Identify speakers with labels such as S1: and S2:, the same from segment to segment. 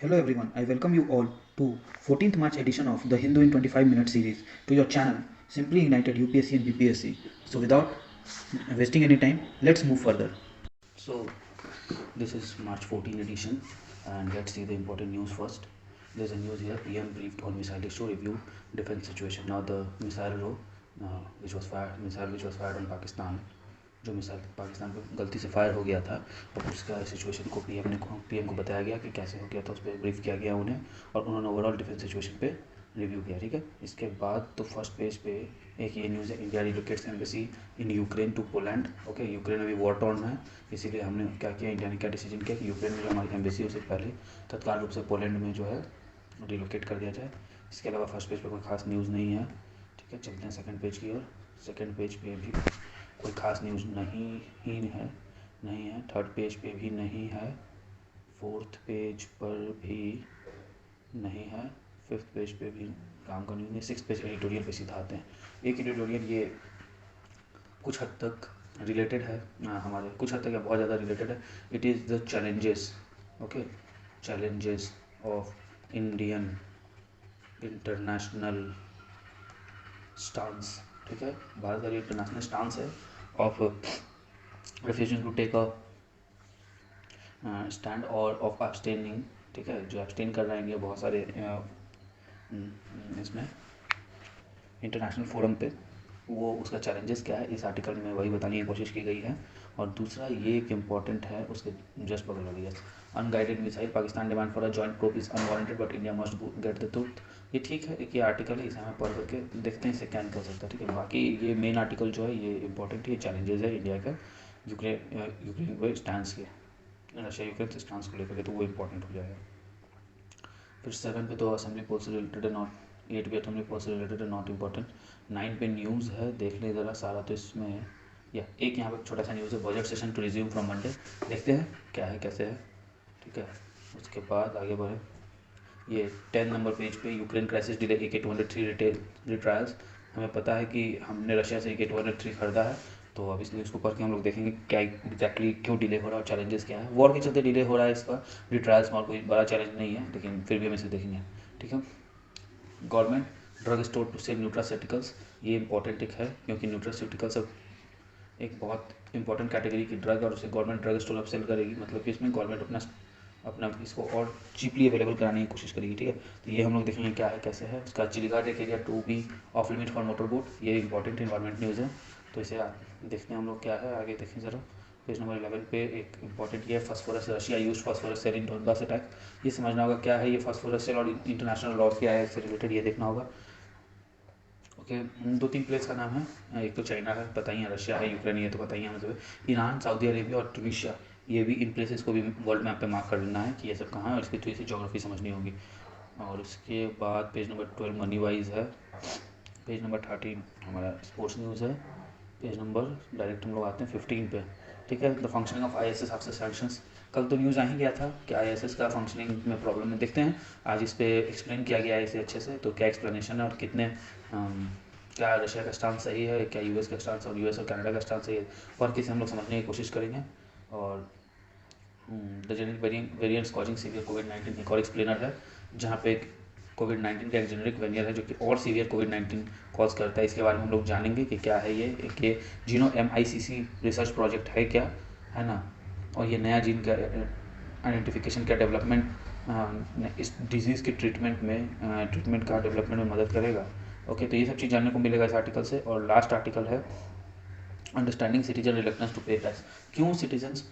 S1: Hello everyone, I welcome you all to 14th March edition of the Hindu in 25-minute series to your channel Simply Ignited UPSC and BPSC. So without wasting any time, let's move further. So this is March 14 edition and let's see the important news first. There's a news here, PM briefed on missile issue, review defense situation. Now the missile which was fired on Pakistan, जो missile Pakistan पे गलती से fire हो गया था और उसका situation को पीएम को बताया गया कि कैसे हो गया था, उस पर ब्रीफ किया गया उन्हें और उन्होंने ओवरऑल डिफेंस सिचुएशन पे रिव्यू किया। ठीक है, इसके बाद तो फर्स्ट पेज पे एक ये न्यूज़ है, India relocates embassy in Ukraine to Poland. Okay, Ukraine अभी वॉर टॉर्न है, इसीलिए हमने क्या किया, इंडिया ने क्या डिसीजन किया कि यूक्रेन में जो हमारी एम्बेसी है उसे पहले तत्काल रूप से पोलैंड में जो है रिलोकेट कर दिया जाए। इसके अलावा फर्स्ट पेज पर कोई खास न्यूज़ नहीं है। ठीक है, चलते हैं सेकंड पेज की ओर। सेकंड पेज पे भी कोई खास न्यूज़ नहीं है। थर्ड पेज पे भी नहीं है, फोर्थ पेज पर भी नहीं है, फिफ्थ पेज पे भी काम का न्यूज़ नहीं। सिक्स पेज एडिटोरियल पे सीधा आते हैं। एक एडिटोरियल ये कुछ हद तक रिलेटेड है हमारे, कुछ हद तक या बहुत ज़्यादा रिलेटेड है। It is the challenges, okay, challenges of Indian international stance. ठीक है, भारत का इंटरनेशनल स्टांस है of refusing to take a stand और ऑफ अब्सटेनिंग। ठीक है, जो अब्सटेन कर रहे हैं ये बहुत सारे इसमें इंटरनेशनल फोरम पे, वो उसका चैलेंजेस क्या है इस आर्टिकल में वही बताने की कोशिश की गई है। और दूसरा ये एक इम्पॉर्टेंट है, उसके जस्ट बगल वाली है, unguided missile Pakistan demand for a joint probe is unwarranted but India must get the truth. ये ठीक है, एक ये आर्टिकल है, इसे हमें पढ़ करके देखते हैं इसे क्या निकल सकता है। ठीक है, बाकी ये मेन आर्टिकल जो है ये इंपॉर्टेंट है, चैलेंजेस है इंडिया का यूक्रेन को स्टांस के, रशिया यूक्रेन से स्टांस को लेकर के, तो वो इंपॉर्टेंट हो जाएगा। फिर 7 पे तो असेंबली पोल से रिलेटेड है, नॉट 8 भी असेंबली पोल से रिलेटेड है, नॉट इंपॉर्टेंट। 9 पे न्यूज़ है, देख लें ज़रा सारा तो इसमें है, या एक यहाँ पे छोटा सा न्यूज़ है, budget session to resume from Monday. देखते हैं क्या है कैसे है। ठीक है, उसके बाद आगे बढ़े, ये 10 नंबर पेज पे Ukraine crisis delay AK-203 retail retrials. हमें पता है कि हमने रशिया से AK-203 खरीदा है, तो अब इस न्यूज़ को पढ़ के हम लोग देखेंगे क्या एग्जैक्टली क्यों डिले हो रहा है और चैलेंजेस क्या है। वॉर के चलते डिले हो रहा है इसका रिट्रायल्स में, और कोई बड़ा चैलेंज नहीं है, लेकिन फिर भी हम इसे देखेंगे। ठीक है, government drug store to sell nutraceuticals, ये इंपॉर्टेंट है क्योंकि न्यूट्रास्यूटिकल्स एक बहुत इंपॉर्टेंट कैटेगरी की ड्रग और उसे गवर्नमेंट ड्रग स्टोर अब सेल करेगी, मतलब कि इसमें गवर्नमेंट अपना इसको और चीपली अवेलेबल कराने की कोशिश करेगी। ठीक है, तो ये हम लोग देखेंगे क्या है कैसे है। उसका चिलीघाट एक area to be off limit for motor boat, ये इंपॉर्टेंट इन्वायरमेंट न्यूज़ है, तो इसे देखते हैं हम लोग क्या है, आगे देखें ज़रा। पेज नंबर 11 पे एक इंपॉर्टेंट ये phosphorus, Russia use phosphorus shell in Donbas attack. ये समझना होगा क्या है ये फास्फोरस सेल और इंटरनेशनल लॉज क्या है इससे रिलेटेड, ये देखना होगा। ओके, 2-3 प्लेस का नाम है, एक तो चाइना है पता ही है, रशिया है, यूक्रेन ये तो पता ही है मतलब, ईरान, सऊदी अरेबिया और ट्यूनीशिया, ये भी इन प्लेसेस को भी वर्ल्ड मैप पे मार्क कर लेना है कि ये सब कहाँ है और इसकी थोड़ी सी जोग्राफी समझनी होगी। और उसके बाद पेज नंबर 12 मनी वाइज है, पेज नंबर 13 हमारा स्पोर्ट्स न्यूज़ है, पेज नंबर डायरेक्ट हम लोग आते हैं 15 पे। ठीक है, the functioning of ISS after sanctions. कल तो न्यूज़ आ ही गया था कि ISS का फंक्शनिंग में प्रॉब्लम है, देखते हैं आज इस पर एक्सप्लेन किया गया है इसे अच्छे से, तो क्या एक्सप्लेनेशन है और कितने क्या रशिया का स्टांस सही है, क्या US का स्टांस और US और कनाडा का स्टांस सही है, और किसे हम लोग समझने की कोशिश करेंगे। और the generic variants causing severe कोविड-19 एक और एक्सप्लेनर है, जहाँ पे कोविड-19 का एक जेनेरिक वेरिएंट है जो कि और सीवियर कोविड-19 कॉज करता है। इसके बारे में हम लोग जानेंगे कि क्या है ये, एक ये जीनो MICC रिसर्च प्रोजेक्ट है क्या, है ना, और ये नया जीन का आइडेंटिफिकेशन का डेवलपमेंट इस डिजीज़ के ट्रीटमेंट का डेवलपमेंट में मदद करेगा। ओके, तो ये सब चीज़ जानने को मिलेगा इस आर्टिकल से। और लास्ट आर्टिकल है understanding citizen reluctance to pay tax. क्यों सिटीजन्स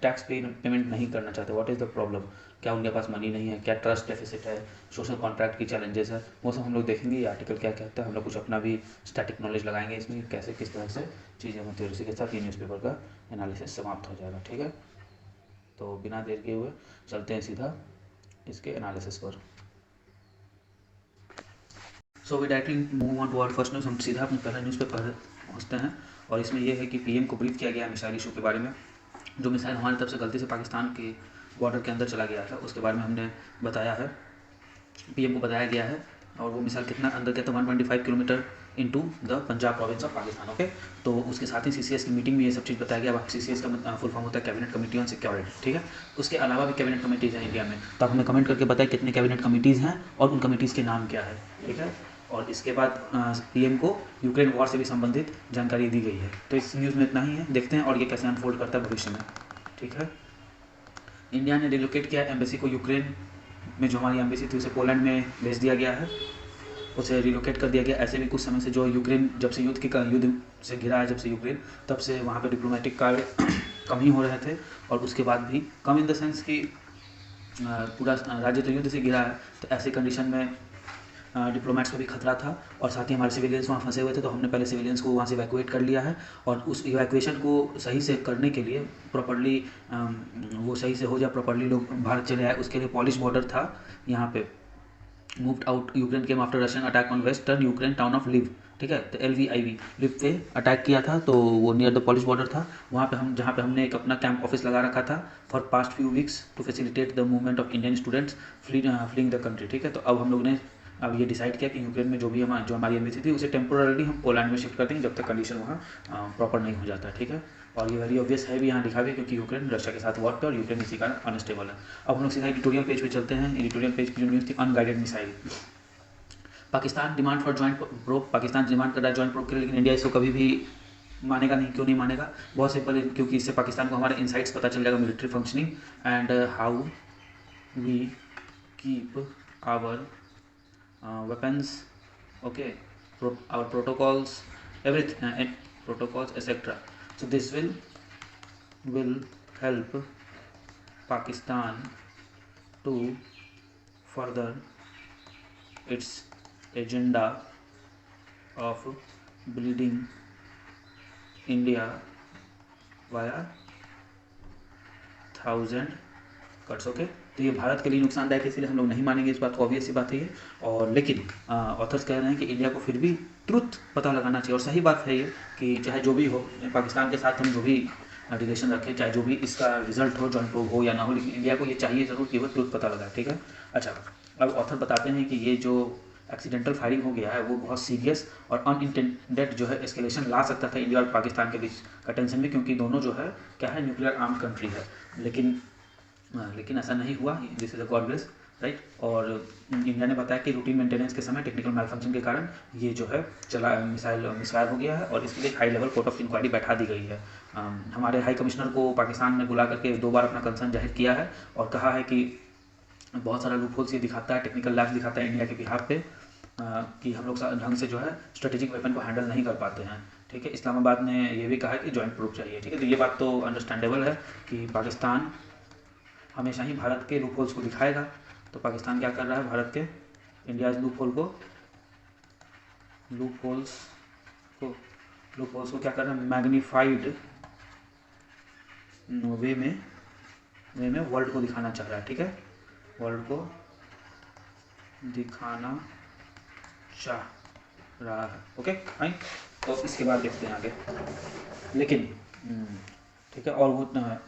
S1: टैक्स पेमेंट नहीं करना चाहते, व्हाट इज़ द प्रॉब्लम, क्या उनके पास मनी नहीं है, क्या ट्रस्ट डेफिसिट है, सोशल कॉन्ट्रैक्ट की चैलेंजेस है, वो सब हम लोग देखेंगे ये आर्टिकल क्या कहता है। हम लोग कुछ अपना भी स्टैटिक नॉलेज लगाएंगे इसमें, कैसे किस तरह से चीज़ें होती है, उसी के साथ ये न्यूज़पेपर का एनालिसिस समाप्त हो जाएगा। ठीक है, तो बिना देर किए हुए चलते हैं सीधा इसके एनालिसिस पर। So we directly move on to our first news, हम सीधा अपने पहला न्यूज़ पे पहुँचते हैं, और इसमें यह है कि PM को ब्रीफ किया गया है मिसाइल इशू के बारे में। जो मिसाइल हमारी तरफ से गलती से पाकिस्तान के बॉर्डर के अंदर चला गया था उसके बारे में हमने बताया है, PM को बताया गया है, और वो मिसाइल कितना अंदर गया था, 125 kilometre into the Punjab province of Pakistan. Okay, तो उसके साथ ही CCS की मीटिंग में ये सब चीज़ बताया गया। अब CCS का फुल फॉर्म होता है कैबिनेट कमेटी ऑन सिक्योरिटी, ठीक है। उसके अलावा भी कैबिनेट कमेटीज़ हैं इंडिया में, तो आप हमें कमेंट करके बताएं कितने कैबिनेट कमेटीज़ हैं और उन कमेटीज़ के नाम क्या है, ठीक है। और इसके बाद PM को यूक्रेन वॉर से भी संबंधित जानकारी दी गई है। तो इस न्यूज़ में इतना ही है, देखते हैं और ये कैसे अनफोल्ड करता है भविष्य में, ठीक है। इंडिया ने रिलोकेट किया एम्बेसी को यूक्रेन में, जो हमारी एम्बेसी थी उसे पोलैंड में भेज दिया गया है, उसे रिलोकेट कर दिया गया। ऐसे भी कुछ समय से जो यूक्रेन जब से युद्ध से घिरा है, जब से यूक्रेन, तब से वहाँ पे डिप्लोमेटिक कार्य कम ही हो रहे थे। और उसके बाद भी कम इन द सेंस कि पूरा राज्य तो युद्ध से घिरा है, तो ऐसी कंडीशन में डिप्लोमेट्स को भी खतरा था और साथ ही हमारे सिविलियंस वहाँ फंसे हुए थे। तो हमने पहले सिविलियंस को वहाँ से इवैक्यूएट कर लिया है और उस इवैक्यूएशन को सही से करने के लिए प्रॉपर्ली वो सही से हो जाए, प्रॉपर्ली लोग भारत चले आए, उसके लिए पॉलिश बॉर्डर था यहाँ पे। Moved out Ukraine came after Russian attack on western Ukraine town of live, ठीक है। तो LVIV लिव पे अटैक किया था, तो वो नियर द पॉलिश बॉर्डर था। वहाँ पे जहाँ पे हमने एक अपना कैंप ऑफिस लगा रखा था for past few weeks to facilitate the movement of Indian students fleeing the country, ठीक है। तो अब हम लोग ने अब ये डिसाइड किया कि यूक्रेन में जो हमारी एम्बेसी थी उसे टेम्पोरली हम पोलैंड में शिफ्ट कर देंगे जब तक कंडीशन वहाँ प्रॉपर नहीं हो जाता, ठीक है। और ये वेरी ऑब्वियस है भी यहाँ लिखा भी, क्योंकि यूक्रेन रशिया के साथ वॉर पे और यूक्रेन इसी कारण अनस्टेबल है। अब हम लोग सीधा एडिटोरियल पेज पे चलते हैं। एडिटोरियल पेज की जो न्यूज़ थी, unguided missile, Pakistan demand for joint probe, Pakistan demand कर रहा है जॉइंट प्रोब के लिए, लेकिन इंडिया इसको कभी भी मानेगा नहीं। क्यों नहीं मानेगा? बहुत सिंपल, क्योंकि इससे पाकिस्तान को हमारे इनसाइट्स पता चल जाएगा, military functioning and how we keep our weapons, okay, our protocols, everything, protocols, etc. So this will help Pakistan to further its agenda of bleeding India via 1000 cuts, okay. तो ये भारत के लिए नुकसानदायक है, इसलिए हम लोग नहीं मानेंगे इस बात को, ऑब्वियस सी बात है ये। और लेकिन ऑथर्स कह रहे हैं कि इंडिया को फिर भी ट्रुथ पता लगाना चाहिए। और सही बात है ये कि चाहे जो भी हो, पाकिस्तान के साथ हम जो भी रिलेशन रखें, चाहे जो भी इसका रिजल्ट हो, जॉइंट प्रोब हो या ना हो, लेकिन इंडिया को ये चाहिए ज़रूर कि वो ट्रुथ पता लगाए, ठीक है। अच्छा, अब ऑथर बताते हैं कि ये जो एक्सीडेंटल फायरिंग हो गया है वो बहुत सीरियस और अनइंटेंडेड जो है एस्केलेशन ला सकता था इंडिया और पाकिस्तान के बीच का टेंशन में, क्योंकि दोनों जो है क्या है, न्यूक्लियर आर्म्ड कंट्री है। लेकिन ऐसा नहीं हुआ, this is a God bless, right. और इंडिया ने बताया कि रूटीन मेंटेनेंस के समय टेक्निकल मैलफंक्शन के कारण ये जो है मिसफायर हो गया है और इसके लिए high level court of inquiry बैठा दी गई है। हमारे हाई कमिश्नर को पाकिस्तान ने बुला करके 2 बार अपना कंसर्न जाहिर किया है और कहा है कि बहुत सारा लूप होल्स ये दिखाता है, टेक्निकल लैब्स दिखाता है इंडिया के बिहाफ पे कि हम लोग ढंग से जो है स्ट्रेटेजिक वेपन को हैंडल नहीं कर पाते हैं, ठीक है। इस्लामाबाद ने ये भी कहा है कि जॉइंट प्रूफ चाहिए, ठीक है। तो ये बात तो अंडरस्टैंडेबल है कि पाकिस्तान हमेशा ही भारत के लूप होल्स को दिखाएगा। तो पाकिस्तान क्या कर रहा है, भारत के इंडिया लूप होल्स को क्या कर रहा है, मैग्नीफाइड वे में वर्ल्ड को दिखाना चाह रहा है, ठीक है। वर्ल्ड को दिखाना चाह रहा है, ओके फाइन। तो इसके बाद देखते हैं आगे, लेकिन ठीक है। और वो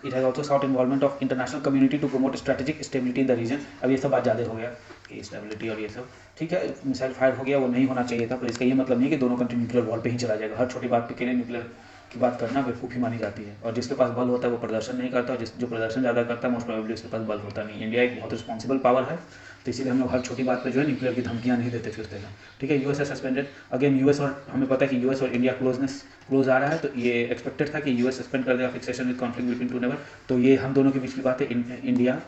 S1: it has also sought involvement of international community to promote strategic stability in the region. अब ये सब बात ज़्यादा हो गया कि स्टेबिलिटी और ये सब, ठीक है। मिसाइल फायर हो गया, वो नहीं होना चाहिए था, पर इसका ये मतलब नहीं है कि दोनों कंट्री न्यूक्लियर वॉर पे ही चला जाएगा। हर छोटी बात के लिए न्यूक्लियर की बात करना बेवकूफ़ी मानी जाती है। और जिसके पास बल होता है वो प्रदर्शन नहीं करता, और जो प्रदर्शन ज़्यादा करता है मोस्ट प्रोबेबली उसके पास बल होता नहीं। इंडिया एक बहुत रिस्पॉन्सिबल पावर है, तो इसीलिए हम लोग हर छोटी बात पे जो है न्यूक्लियर की धमकियाँ नहीं देते फिरते हैं, ठीक है। यूएस है सस्पेंडेड अगेन, यूएस और हमें पता है कि यूएस और इंडिया क्लोज आ रहा है, तो ये एक्सपेक्टेड था कि यूएस सस्पेंड कर देगा fixation with conflict between two neighbour. तो ये हम दोनों के बीच की बात है, इंडिया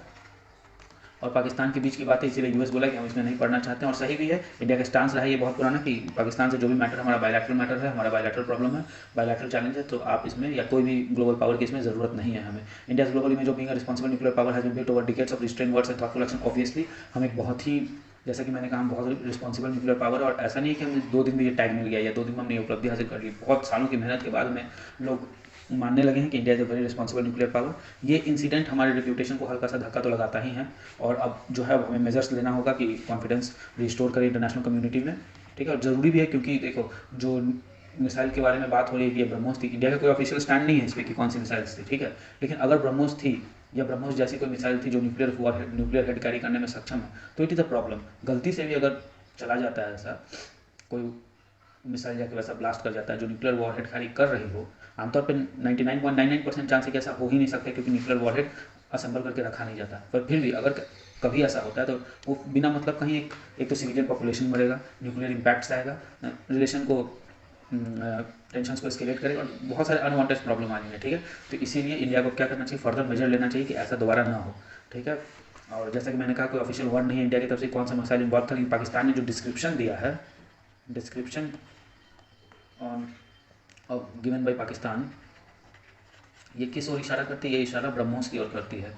S1: और पाकिस्तान के बीच की बात है, इसीलिए यूएस बोला कि हम इसमें नहीं पढ़ना चाहते हैं। और सही भी है, इंडिया का स्टांस रहा है ये बहुत पुराना कि पाकिस्तान से जो भी मैटर हमारा बायलैटरल मैटर है, हमारा बायलैटरल प्रॉब्लम है, बायलैटरल चैलेंज है, तो आप इसमें या कोई भी ग्लोबल पावर की इसमें ज़रूरत नहीं है हमें। इंडिया ग्लोबली में जो being responsible nuclear power has been built over decades of restraint words and thoughtful action. Obviously हम एक बहुत ही, जैसा कि मैंने कहा, बहुत रिस्पॉन्सिबल न्यूक्लियर पावर, और ऐसा नहीं है कि हमें 2 दिन में ये टैग मिल गया या 2 दिन में हमने ये उपलब्धि हासिल कर ली। बहुत सालों की मेहनत के बाद में लोग मानने लगे हैं कि India is a very responsible nuclear power. ये इंसिडेंट हमारे रेप्यूटेशन को हल्का सा धक्का तो लगाता ही है, और अब जो है हमें मेजर्स लेना होगा कि कॉन्फिडेंस रिस्टोर करें इंटरनेशनल कम्युनिटी में, ठीक है। और ज़रूरी भी है, क्योंकि देखो जो मिसाइल के बारे में बात हो रही है कि ब्रह्मोस थी, इंडिया का कोई ऑफिशियल स्टैंड नहीं है इस पर कि कौन सी मिसाइल्स थी, ठीक है। लेकिन अगर ब्रह्मोस थी या ब्रह्मोस जैसी कोई मिसाइल थी जो न्यूक्लियर हेड कैरी करने में सक्षम है, तो इट इज़ अ प्रॉब्लम। गलती से भी अगर चला जाता है ऐसा कोई मिसाइल जाके वैसा ब्लास्ट कर जाता है जो न्यूक्लियर वॉरहेड खाली कर रही हो। आमतौर पे 99.99% चांस है कि ऐसा हो ही नहीं सकता, क्योंकि न्यूक्लियर वॉरहेड असेंबल करके रखा नहीं जाता। पर फिर भी अगर कभी ऐसा होता है तो वो बिना मतलब कहीं एक तो सिविलियन पॉपुलेशन मरेगा, न्यूक्लियर इम्पैक्ट्स आएगा, रिलेशन को टेंशन को एस्केलेट करेगा और बहुत सारे अनवांटेड प्रॉब्लम आ जाएंगे। ठीक है, तो इसीलिए इंडिया को क्या करना चाहिए, फर्दर मेजर लेना चाहिए कि ऐसा दोबारा ना हो। ठीक है, और जैसा कि मैंने कहा कोई ऑफिशियल वर्ड नहीं है इंडिया की तरफ से कौन सा मिसाइल इन्वॉल्व था, लेकिन पाकिस्तान ने जो डिस्क्रिप्शन दिया है, description on given by Pakistan, ये किस ओर इशारा करती है, ये इशारा ब्रह्मोस की ओर करती है।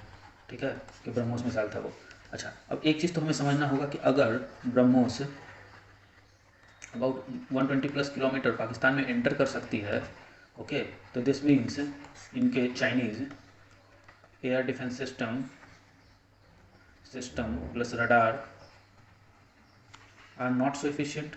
S1: ठीक है, कि ब्रह्मोस मिसाइल था वो। अच्छा, अब एक चीज़ तो हमें समझना होगा कि अगर BrahMos about 120 plus kilometer Pakistan में एंटर कर सकती है, ओके, तो दिस मीन्स इनके Chinese air defence system plus radar are not so efficient.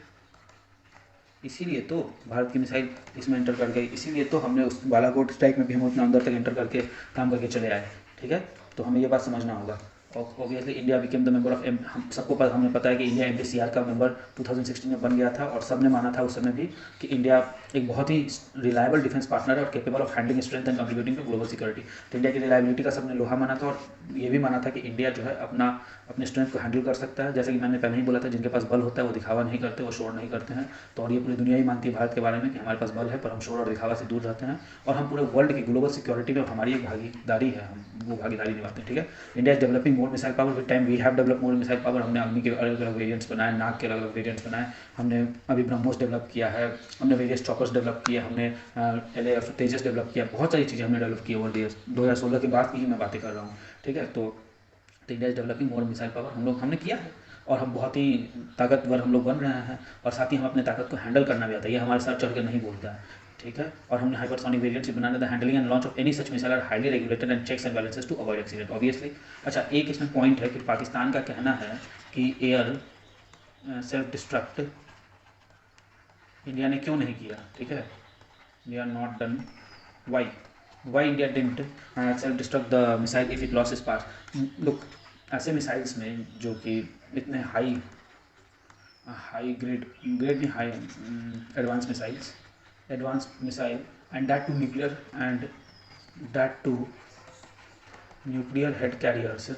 S1: इसीलिए तो भारत की मिसाइल इसमें एंटर कर गई, इसीलिए तो हमने उस बालाकोट स्ट्राइक में भी हम उतना अंदर तक एंटर करके काम करके चले आए। ठीक है, तो हमें ये बात समझना होगा। और obviously India became the member of हम सबको हमें पता है कि इंडिया MBCR का मेंबर 2016 में बन गया था, और सबने माना था उस समय भी कि इंडिया एक बहुत ही रिलायबल डिफेंस पार्टनर है और capable of handling strength and contributing to global security. तो इंडिया की रिलायबिलिटी का सबने लोहा माना था, और ये भी माना था कि इंडिया जो है अपने स्ट्रेंथ को हैंडल कर सकता है। जैसे कि मैंने पहले ही बोला था, जिनके पास बल होता है वो दिखावा नहीं करते, वो शोर नहीं करते हैं। तो और ये पूरी दुनिया ही मानती है भारत के बारे में कि हमारे पास बल है, पर हम शोर और दिखावा से दूर रहते हैं, और हम पूरे वर्ल्ड की ग्लोबल सिक्योरिटी में हमारी एक भागीदारी है, हम वो भागीदारी निभाते हैं। ठीक है, India is developing more missile power with time, we have develop more missile power. हमने अग्नि के अलग अलग वेरिएंट्स बनाए, नाग के अलग अलग वेरिएंट्स बनाए, हमने अभी ब्रह्मोस डेवलप किया है, हमने वेरियस चॉपर्स डेवलप किए, हमने LAF तेजस डेवलप किया, बहुत सारी चीज़ें हमने डेवलप की ओवर द ईयर्स। 2016 के बाद की ही मैं बातें कर रहा हूँ। ठीक है, तो India is developing more missile power, हमने किया है, और हम बहुत ही ताकतवर हम लोग बन रहे हैं, और साथ ही हम अपने ताकत को हैंडल करना भी आता है, ये हमारे साथ चढ़ कर नहीं बोलता है। ठीक है, और हमने हाइपरसोनिक वेरिएंट्स बनाने, the handling and launch of any such missile are highly regulated and checks and balances to avoid accident obviously. अच्छा, एक इसमें पॉइंट है कि पाकिस्तान का कहना है कि एयर सेल्फ डिस्ट्रक्ट इंडिया ने क्यों नहीं किया। ठीक है, we are not done, why India didn't self destruct the missile if it loss its parts. Look, ऐसे मिसाइल्स में जो कि इतने हाई ग्रेड नहीं, high advance missile and that too nuclear head carriers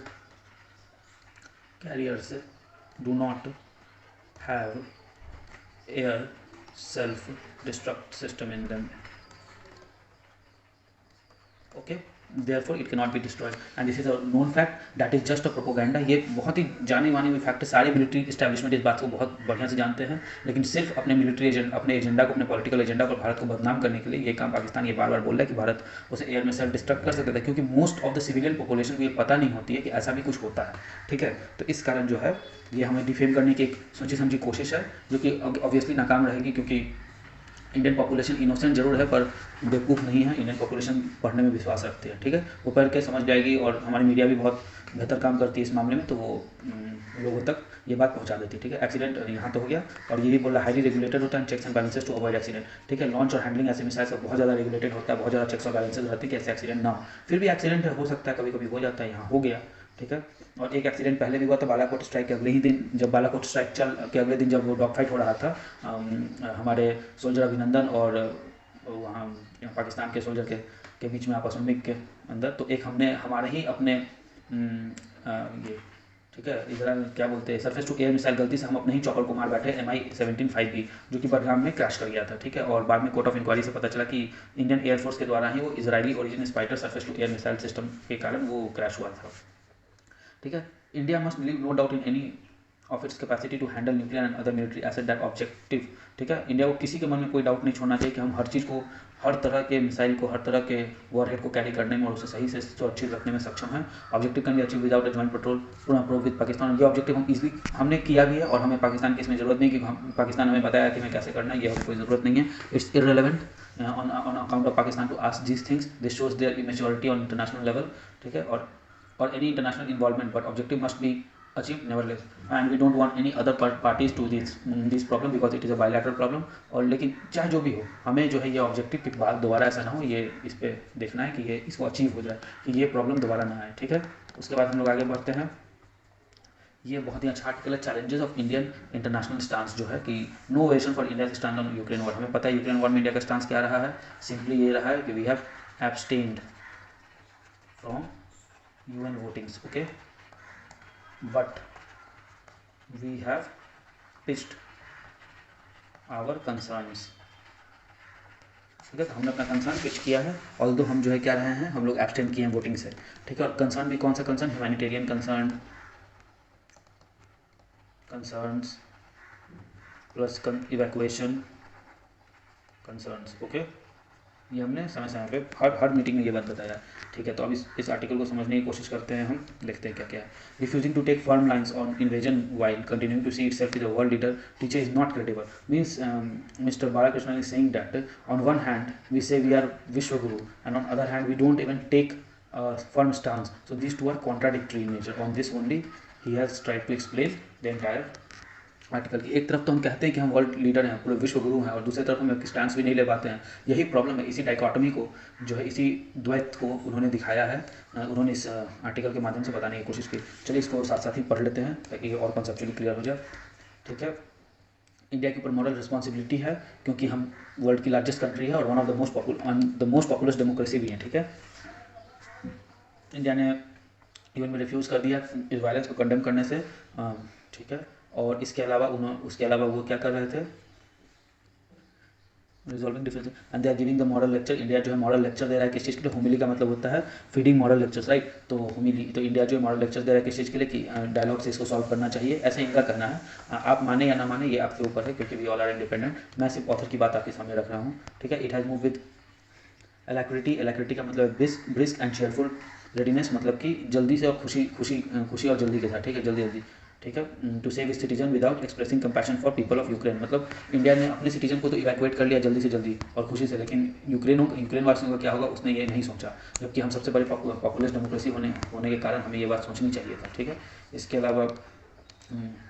S1: do not have air self destruct system in them, okay, therefore it cannot be destroyed and this is a known fact, that is just a propaganda। ये बहुत ही जानी मानी हुई fact है, सारे military establishment इस बात को बहुत बढ़िया से जानते हैं, लेकिन सिर्फ अपने अपने एजेंडा को, अपने पॉलिटिकल एजेंडा को भारत को बदनाम करने के लिए ये काम पाकिस्तान ये बार बार बोल रहा है कि भारत उसे एयर में सेल्फ डिस्ट्रक्ट कर सकता था, क्योंकि most of the civilian population को ये पता नहीं होती है कि ऐसा भी कुछ होता है। ठीक है, तो इस कारण जो है ये हमें डिफेम करने की एक सोची समझी कोशिश है, जो कि ऑब्वियसली नाकाम रहेगी, क्योंकि इंडियन पॉपुलेशन इनोसेंट जरूर है पर बेवकूफ़ नहीं है। इंडियन पॉपुलेशन पढ़ने में विश्वास रखती है। ठीक है, वो पढ़ के समझ जाएगी, और हमारी मीडिया भी बहुत बेहतर काम करती है इस मामले में, तो वो लोगों तक ये बात पहुंचा देती है। ठीक है, एक्सीडेंट यहाँ तो हो गया, और ये भी बोला हाईली रेगुलेटेड होता है, checks and balances to avoid accident. ठीक है, लॉन्च और हैंडलिंग ऐसे मिसाइल्स बहुत ज़्यादा रेगुलेटेड होता है, बहुत ज़्यादा चेक्स और बैलेंसेस रहती है कि ऐसे एक्सीडेंट ना हो। फिर भी एक्सीडेंट हो सकता है, कभी कभी हो जाता है, यहाँ हो गया। ठीक है, और एक एक्सीडेंट पहले भी हुआ था बालाकोट स्ट्राइक के अगले ही दिन, जब बालाकोट स्ट्राइक के अगले दिन जब वो डॉग फाइट हो रहा था, हमारे सोल्जर अभिनंदन और वहाँ पाकिस्तान के सोल्जर के बीच में आपस में मिग के अंदर, तो एक हमने हमारे ही अपने ये, ठीक है, इधर क्या बोलते हैं, सरफेस टू एयर मिसाइल, गलती से हम अपने ही चॉपर को मार बैठे MI-17 जो कि बडगाम में क्रैश कर गया था। ठीक है, और बाद में कोर्ट ऑफ इंक्वायरी से पता चला कि इंडियन एयरफोर्स के द्वारा ही वो Israeli origin Spyder surface to air missile system के कारण वो क्रैश हुआ था। ठीक है, India must leave no doubt in any of its capacity to handle nuclear and other military asset that objective. ठीक है, इंडिया को किसी के मन में कोई डाउट नहीं छोड़ना चाहिए कि हम हर चीज़ को, हर तरह के मिसाइल को, हर तरह के वॉरहेड को कैरी करने में और उसे सही से सुरक्षित रखने में सक्षम है। Objective can be achieve without a joint petrol approve with Pakistan. ये ऑब्जेक्टिव हम इजीली हमने किया भी है, और हमें पाकिस्तान की इसमें ज़रूरत नहीं कि पाकिस्तान हमें बताया कि हमें कैसे करना है, ये हमें कोई ज़रूरत नहीं है। It's irrelevant on account of Pakistan to ask these things. This shows their immaturity on international level. ठीक है, or any international involvement, but objective must be achieved nevertheless, and we don't want any other parties to this problem because it is a bilateral problem। और लेकिन चाहे जो भी हो, हमें जो है ये ऑब्जेक्टिव की बात दोबारा ऐसा ना हो, ये इस पर देखना है कि ये इसको अचीव हो जाए, कि ये प्रॉब्लम दोबारा ना आए। ठीक है, उसके बाद हम लोग आगे बढ़ते हैं ये बहुत ही अच्छा आर्टिकल है, challenges of Indian international stance, जो है कि no variation for India stand on Ukraine war. हमें पता है यूक्रेन वॉर में इंडिया का स्टांस क्या रहा है, सिंपली ये रहा है कि we have abstained from UN votings, okay, but we have pitched our concerns, ठीक है। तो हमने अपना कंसर्न पिच किया है, ऑल्दो हम जो है क्या रहे हैं, हम लोग एब्सटेंड किए हैं वोटिंग से, ठीक है। और कंसर्न भी कौन सा concern, humanitarian concerns plus evacuation concerns, okay. ये हमने समय समय पे हर मीटिंग में ये बात बताया, ठीक है। तो अब इस आर्टिकल को समझने की कोशिश करते हैं, हम देखते हैं क्या क्या है। Refusing to take firm lines on invasion while continuing to see itself as a world leader teacher is not credible, means mister Balakrishnan is saying that on one hand we say we are Vishwa Guru and on other hand we don't even take firm stance. So these two are contradictory in nature. On this only he has tried to explain the entire article की। एक तरफ तो हम कहते हैं कि हम world leader हैं, पूरे विश्व गुरु हैं, और दूसरी तरफ हम स्टैंड भी नहीं ले पाते हैं। यही प्रॉब्लम है, इसी डाइकोटमी को जो है, इसी द्वैत को उन्होंने दिखाया है, उन्होंने इस आर्टिकल के माध्यम से बताने की कोशिश की। चलिए इसको साथ साथ ही पढ़ लेते हैं ताकि और कॉन्सेप्चुअली क्लियर हो जाए, ठीक है। इंडिया के ऊपर मॉरल रिस्पॉन्सिबिलिटी है क्योंकि हम वर्ल्ड की लार्जेस्ट कंट्री है और one of the most popular democracy भी है, ठीक है। इंडिया ने यूएन में रिफ्यूज़ कर दिया इस वायलेंस को कंडेम करने से, ठीक है। और उसके अलावा वो क्या कर रहे थे, resolving difference, and they are giving the moral lecture. India जो है मॉरल लेक्चर दे रहा है किस चीज़ के लिए, होमिली का मतलब होता है फीडिंग मॉरल लेक्चर्स, राइट। तो होमिली, तो इंडिया जो है मॉरल लेक्चर दे रहा है किस चीज़ के लिए, कि डायलॉग से इसको सॉल्व करना चाहिए, ऐसा इनका कहना है। आप माने या ना माने ये आपके ऊपर है, क्योंकि वी ऑल आर इंडिपेंडेंट। मैं सिर्फ ऑथर की बात आपके सामने रख रहा हूँ, ठीक है। इट हैज़ मूव विद एलैक्रिटी का मतलब ब्रिस्क एंड चेयरफुल रेडीनेस, मतलब कि जल्दी से और खुशी और जल्दी के साथ, ठीक है, जल्दी, ठीक है। To save citizen without expressing compassion for people of Ukraine, मतलब इंडिया ने अपने सिटीजन को तो इवैक्यूएट कर लिया जल्दी से जल्दी और खुशी से, लेकिन यूक्रेन वासियों का क्या होगा उसने ये नहीं सोचा, जबकि हम सबसे बड़ी पॉपुलर डेमोक्रेसी होने के कारण हमें ये बात सोचनी चाहिए था, ठीक है। इसके अलावा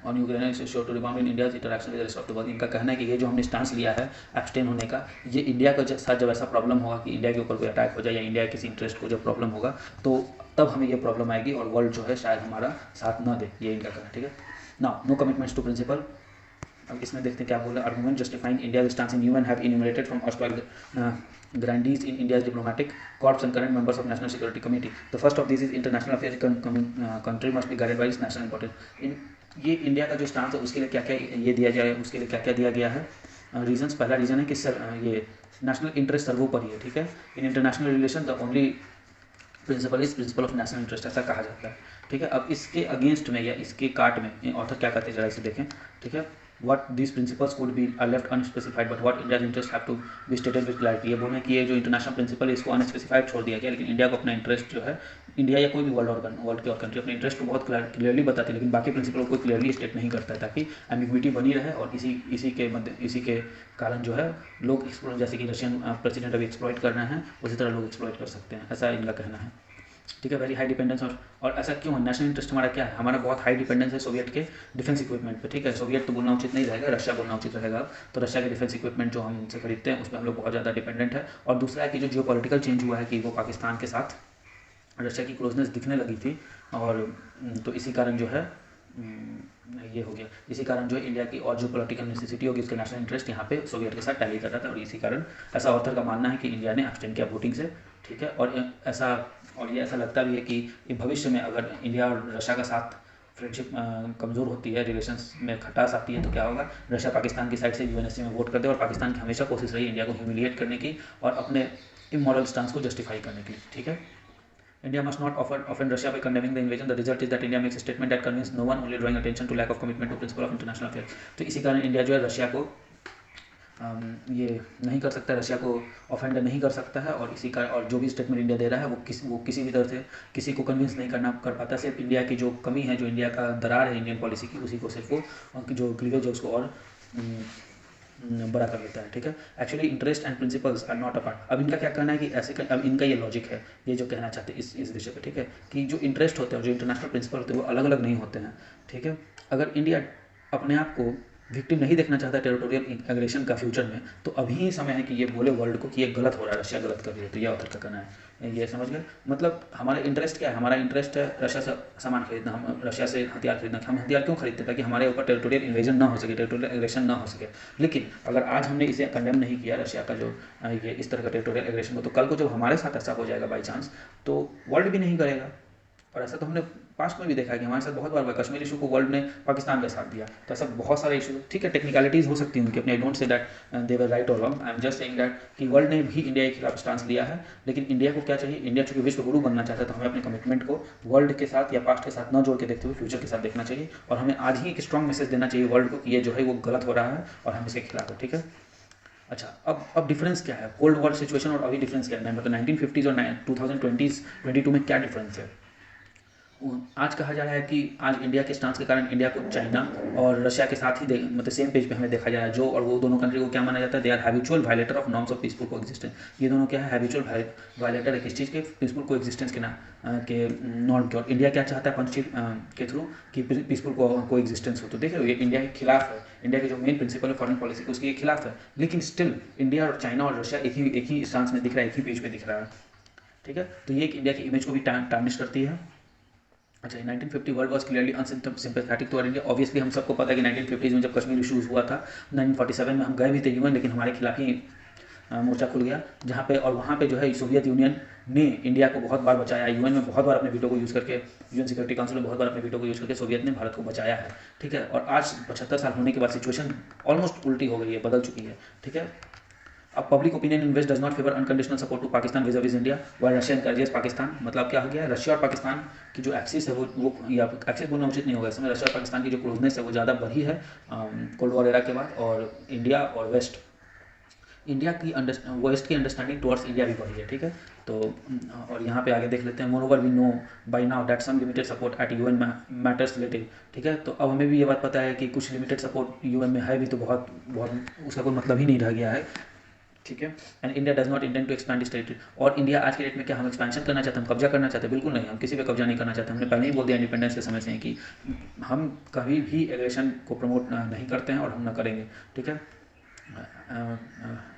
S1: on Ukraine show to rebound in India's interaction with rest of the world, इनका कहना है कि ये जो हमने स्टांस लिया है एब्सटेन होने का, ये इंडिया के साथ जब ऐसा प्रॉब्लम होगा कि इंडिया के ऊपर कोई अटैक हो जाए या इंडिया किसी इंटरेस्ट को जब प्रॉब्लम होगा, तो तब हमें ये प्रॉब्लम आएगी और वर्ल्ड जो है शायद हमारा साथ न दे, ये इनका कहना है, ठीक है। Now no commitments to principle. अब इसमें देखते हैं क्या बोला, argument justifying India stance in UN have enumerated from erstwhile grandees in India's diplomatic corps and current members of National Security Committee. The first of these is international affairs country must be guided by its national importance. ये India का जो stance है उसके लिए क्या क्या ये दिया जाए, उसके लिए क्या क्या दिया गया है रीजंस। पहला रीज़न है कि ये नेशनल इंटरेस्ट सर्वोपरि है, ठीक है। In international relation the only principle is principle of national interest, ऐसा कहा जाता है, ठीक है। अब इसके अगेंस्ट में या इसके काट में ऑथर क्या कहते हैं जरा इसे देखें, ठीक है। what these principles could be are left unspecified but what India's interest have to be stated with clarity। ये बोल रहे हैं कि ये जो इंटरनेशनल प्रिंसिपल है इसको अनस्पेसिफाइड छोड़ दिया गया, लेकिन इंडिया को अपना इंटरेस्ट जो है, इंडिया या कोई भी वर्ल्ड की और कंट्री अपने इंटरेस्ट को बहुत क्लियरली बताती है, लेकिन बाकी प्रिंसिपल को क्लियरली स्टेट नहीं करता है, ताकि एम्बिग्विटी बनी रहे और इसी के कारण जो है लोग जैसे कि रशियन प्रेसिडेंट अभी एक्सप्लॉइट कर रहे हैं उसी तरह लोग एक्सप्लॉइट कर सकते हैं, ऐसा इनका कहना है, ठीक है। वेरी हाई डिपेंडेंस और ऐसा क्यों है, नेशनल इंटरेस्ट हमारा क्या है, हमारा बहुत हाई डिपेंडेंस है सोवियत के डिफेंस इक्विपमेंट पे, ठीक है। सोवियत तो बोलना उचित नहीं रहेगा, रशिया बोलना उचित रहेगा। तो रशिया के डिफेंस इक्विपमेंट जो हम उनसे खरीदते हैं उस पर हम लोग बहुत ज़्यादा डिपेंडेंट है। और दूसरा है कि जो जियोपॉलिटिकल चेंज हुआ है कि वो पाकिस्तान के साथ रशिया की क्लोजनेस दिखने लगी थी, और तो इसी कारण जो है ये हो गया, इसी कारण जो है इंडिया की और जो पॉलिटिकल नेसेसिटी होगी उसके नेशनल इंटरेस्ट यहाँ पे सोवियत के साथ टैली कर रहा था, और इसी कारण ऐसा ऑथर का मानना है कि इंडिया ने एब्सटेन किया वोटिंग से, ठीक है। और ये ऐसा लगता भी है कि भविष्य में अगर इंडिया और रशिया का साथ फ्रेंडशिप कमज़ोर होती है, रिलेशंस में खटास आती है, तो क्या होगा, रशिया पाकिस्तान की साइड से यूएनएससी में वोट कर दे, और पाकिस्तान की हमेशा कोशिश रही इंडिया को ह्यूमिलिएट करने की और अपने इमोरल स्टांस को जस्टिफाई करने की, ठीक है। India must not offend Russia by condemning the invasion. The result is that India makes a statement that convinces no one, only drawing attention to lack of commitment to principle of international affairs. तो इसी कारण India जो है Russia को ये नहीं कर सकता, रशिया को ऑफेंड नहीं कर सकता है, और इसी का और जो भी स्टेटमेंट इंडिया दे रहा है वो किसी भी तरह से किसी को कन्विंस नहीं कर पाता। सिर्फ इंडिया की जो कमी है, जो इंडिया का दरार है इंडियन पॉलिसी की, उसी को सिर्फ वो जो क्लीवेज है उसको और बड़ा कर लेता है, ठीक है। Actually interest and principles are not apart. अब इनका क्या कहना है कि अब इनका ये लॉजिक है, ये जो कहना चाहते हैं इस विषय पे, ठीक है, कि जो इंटरेस्ट होते हैं और जो इंटरनेशनल प्रिंसिपल होते हैं वो अलग अलग नहीं होते हैं, ठीक है। अगर इंडिया अपने आप को विक्टिम नहीं देखना चाहता टेरिटोरियल एग्रेशन का फ्यूचर में, तो अभी समय है कि ये बोले वर्ल्ड को कि ये गलत हो रहा है, रशिया गलत कर रही है। तो ये ऑथर का कहना है, ये समझ गए। मतलब हमारा इंटरेस्ट क्या है? हमारा इंटरेस्ट है रशिया से सामान खरीदना, हम रशिया से हथियार खरीदना। हम हथियार क्यों खरीदते हैं? ताकि हमारे ऊपर टेरिटोरियल इन्वेजन ना हो सके, टेरिटोरियल एग्रेशन ना हो सके। लेकिन अगर आज हमने इसे कंडेम नहीं किया रशिया का जो ये इस तरह का टेरिटोरियल एग्रेशन को, तो कल को जब हमारे साथ ऐसा हो जाएगा बाई चांस, तो वर्ल्ड भी नहीं करेगा। और ऐसा तो हमने पास्ट में भी देखा है कि हमारे साथ बहुत बार हुआ। कश्मीर इशू को वर्ल्ड ने पाकिस्तान का साथ दिया। तो ऐसा बहुत सारे इशू, ठीक है, टेक्निकलिटीज़ हो सकती हैं उनकी अपनी। I don't say that they were right और wrong, I am just saying that कि वर्ल्ड ने भी इंडिया के खिलाफ स्टांस लिया है। लेकिन इंडिया को क्या चाहिए? इंडिया चूंकि विश्व गुरु बनना चाहता है, तो हमें अपने कमिटमेंट को वर्ल्ड के साथ या पास्ट के साथ न जोड़ के देखते हुए फ्यूचर के साथ देखना चाहिए। और हमें आज ही एक स्ट्रॉन्ग मैसेज देना चाहिए वर्ल्ड को कि ये जो है वो गलत हो रहा है और हम इसके खिलाफ है, ठीक है। अच्छा, अब डिफरेंस क्या है कोल्ड वॉर सिचुएशन और अभी डिफरेंस क्या है? मतलब 1950s और 2022 में क्या डिफरेंस है? आज कहा जा रहा है कि आज इंडिया के स्टांस के कारण इंडिया को चाइना और रशिया के साथ ही मतलब सेम पेज पे हमें देखा जा रहा है। जो और वो दोनों कंट्री को क्या माना जाता है? They are habitual violator of norms of peaceful coexistence. ये दोनों क्या है? हैबिचुअल वायलेटर है किस चीज़ के? पीसफुल कोएग्जिस्टेंस के के नॉर्म के। और इंडिया क्या चाहता है पंचशील के थ्रू कि पीसफुल कोएग्जिस्टेंस हो। तो देखिए ये इंडिया के खिलाफ है। इंडिया के जो मेन प्रिंसिपल है फॉरेन पॉलिसी के, उसके खिलाफ है। लेकिन स्टिल इंडिया और चाइना और रशिया एक ही स्टांस में दिख रहा है, एक ही पेज पे दिख रहा है, ठीक है। तो ये इंडिया की इमेज को भी टार्निश करती है। अच्छा, 1950 world was clearly unsympathetic to India. Obviously हम सबको पता है कि 1950s में जब कश्मीर इशूज़ हुआ था, 1947 में हम गए भी थे यूएन, लेकिन हमारे खिलाफ ही मोर्चा खुल गया, जहाँ पे और वहाँ पे जो है सोवियत यूनियन ने इंडिया को बहुत बार बचाया। यूएन में बहुत बार अपने वीटो को यूज़ करके, यूएन सिक्योरिटी काउंसिल में बहुत बार अपने वीटो को यूज़ करके सोवियत ने भारत को बचाया है, ठीक है। और आज 75 साल होने के बाद सिचुएशन ऑलमोस्ट उल्टी हो गई है, बदल चुकी है, ठीक है। अब public opinion in west does not favour unconditional support to Pakistan vis vis India, while Russia encourages Pakistan. मतलब क्या हो गया है? रशिया और पाकिस्तान की जो एक्सिस है वो या एक्सिस बोलना उचित नहीं होगा इस समय। रशिया और पाकिस्तान की जो क्लोजनेस है वो ज़्यादा बढ़ी है कोल्ड वॉर एरा के बाद। और इंडिया और वेस्ट, इंडिया की वेस्ट की अंडरस्टैंडिंग टुवर्ड्स इंडिया भी बढ़ी है, ठीक है। तो और यहाँ पे आगे देख लेते हैं। Moreover we know by now that some limited support at UN matters relative, ठीक है। तो अब हमें भी ये बात पता है कि कुछ लिमिटेड सपोर्ट यूएन में है भी, तो बहुत उसका कोई मतलब ही नहीं रह गया है, ठीक है। And India does not intend to expand its territory. और इंडिया आज के डेट में क्या हम एक्सपेंशन करना चाहते हैं? हम कब्जा करना चाहते हैं? बिल्कुल नहीं, हम किसी पे कब्जा नहीं करना चाहते। हमने पहले ही बोल दिया इंडिपेंडेंस के समय से कि हम कभी भी एग्रेशन को प्रमोट नहीं करते हैं और हम ना करेंगे, ठीक है।